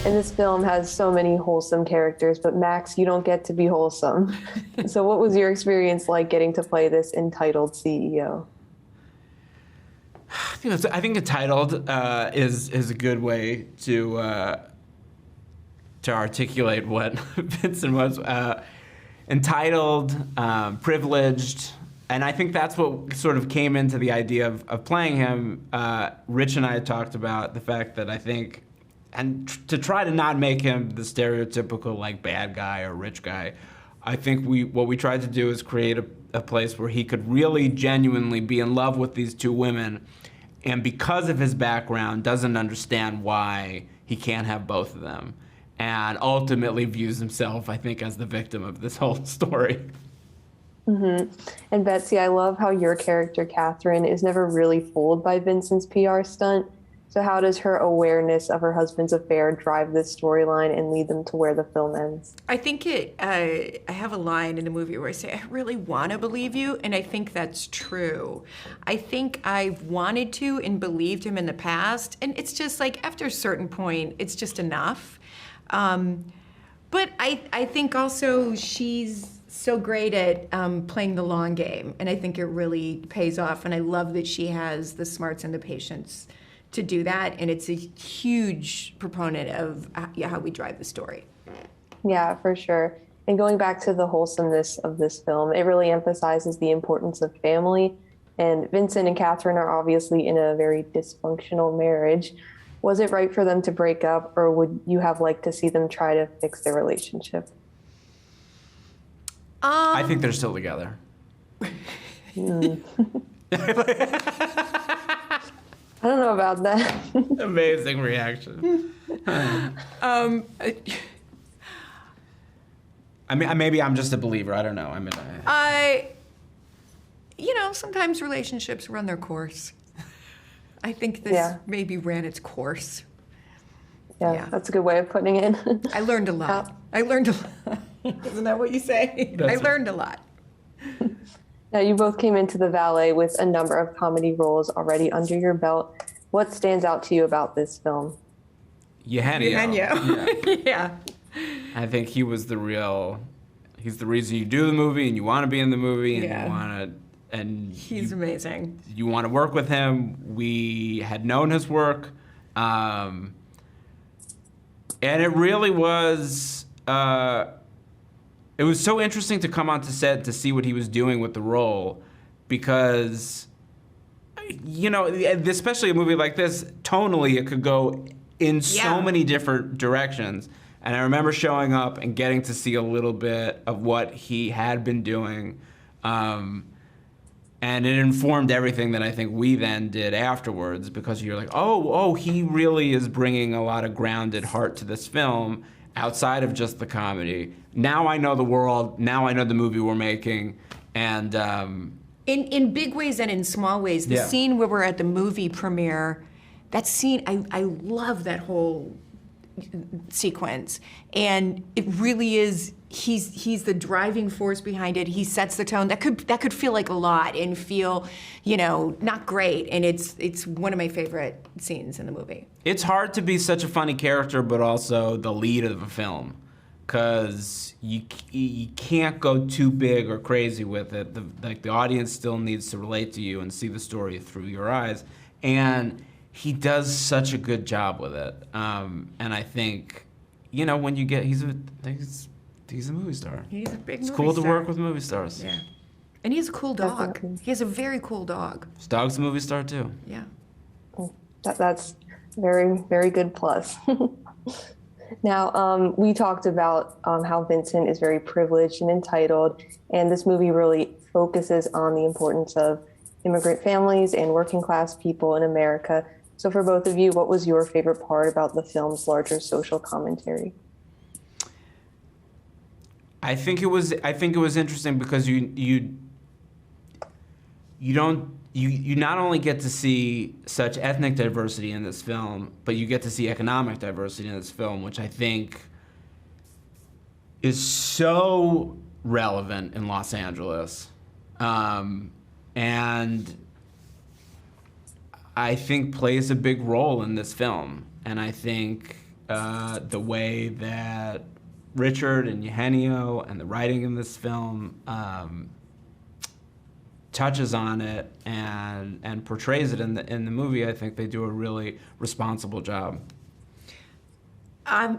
And this film has so many wholesome characters, but Max, you don't get to be wholesome. So what was your experience like getting to play this entitled CEO? I think entitled is a good way to articulate what Vincent was. Entitled, privileged, and I think that's what sort of came into the idea of playing him. Rich and I had talked about the fact that I think, and to try to not make him the stereotypical like bad guy or rich guy, I think what we tried to do is create a place where he could really genuinely be in love with these two women, and because of his background, doesn't understand why he can't have both of them, and ultimately views himself, I think, as the victim of this whole story. Mm-hmm. And Betsy, I love how your character, Catherine, is never really fooled by Vincent's PR stunt. So how does her awareness of her husband's affair drive this storyline and lead them to where the film ends? I think I have a line in the movie where I say, I really want to believe you, and I think that's true. I think I've wanted to and believed him in the past, and it's just like, after a certain point, it's just enough. But I think also she's so great at playing the long game, and I think it really pays off, and I love that she has the smarts and the patience to do that, and it's a huge proponent of how we drive the story. Yeah, for sure. And going back to the wholesomeness of this film, it really emphasizes the importance of family, and Vincent and Catherine are obviously in a very dysfunctional marriage. Was it right for them to break up, or would you have liked to see them try to fix their relationship? I think they're still together. I don't know about that. Amazing reaction. Um, I mean, maybe I'm just a believer. I don't know. Sometimes relationships run their course. I think this maybe ran its course. Yeah, that's a good way of putting it. I learned a lot. Isn't that what you say? I learned a lot. Now, you both came into the Valet with a number of comedy roles already under your belt. What stands out to you about this film? Eugenio. Yeah. I think he's the reason you do the movie and you want to be in the movie and he's amazing. You want to work with him. We had known his work. And it really was, it was so interesting to come onto set to see what he was doing with the role, because, especially a movie like this, tonally it could go in so many different directions. And I remember showing up and getting to see a little bit of what he had been doing. And it informed everything that I think we then did afterwards, because you're like, oh, he really is bringing a lot of grounded heart to this film outside of just the comedy. Now I know the world. Now I know the movie we're making. And in big ways and in small ways, the scene where we're at the movie premiere, that scene, I love that whole sequence, and it really is. He's the driving force behind it. He sets the tone. That could feel like a lot and feel, not great. And it's one of my favorite scenes in the movie. It's hard to be such a funny character, but also the lead of a film, because you can't go too big or crazy with it. The audience still needs to relate to you and see the story through your eyes, and he does such a good job with it. And I think, when you get he's a movie star. He's a big movie star. It's cool to work with movie stars. Yeah. And he has a cool dog. Definitely. He has a very cool dog. His dog's a movie star too. Yeah. That's very, very good plus. Now, we talked about how Vincent is very privileged and entitled, and this movie really focuses on the importance of immigrant families and working class people in America. So for both of you, what was your favorite part about the film's larger social commentary? I think it was interesting because you not only get to see such ethnic diversity in this film, but you get to see economic diversity in this film, which I think is so relevant in Los Angeles. And I think plays a big role in this film. And I think the way that Richard and Eugenio and the writing in this film touches on it and portrays it in the movie. I think they do a really responsible job.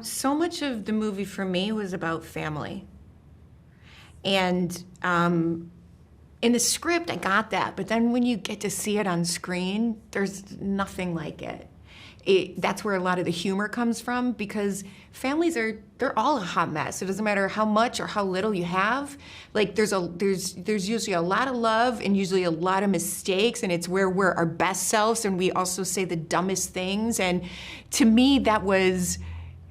So much of the movie for me was about family. And in the script, I got that. But then when you get to see it on screen, there's nothing like it. That's where a lot of the humor comes from, because families they're all a hot mess. It doesn't matter how much or how little you have. Like there's usually a lot of love and usually a lot of mistakes, and it's where we're our best selves and we also say the dumbest things. And to me, that was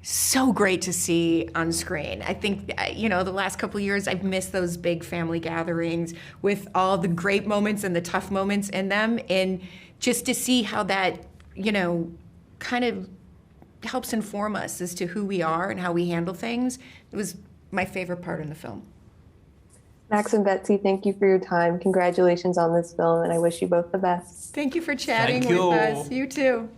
so great to see on screen. I think, the last couple of years, I've missed those big family gatherings with all the great moments and the tough moments in them. And just to see how that, kind of helps inform us as to who we are and how we handle things, it was my favorite part in the film. Max and Betsy, thank you for your time. Congratulations on this film, and I wish you both the best. Thank you for chatting Thank you. with us. You too.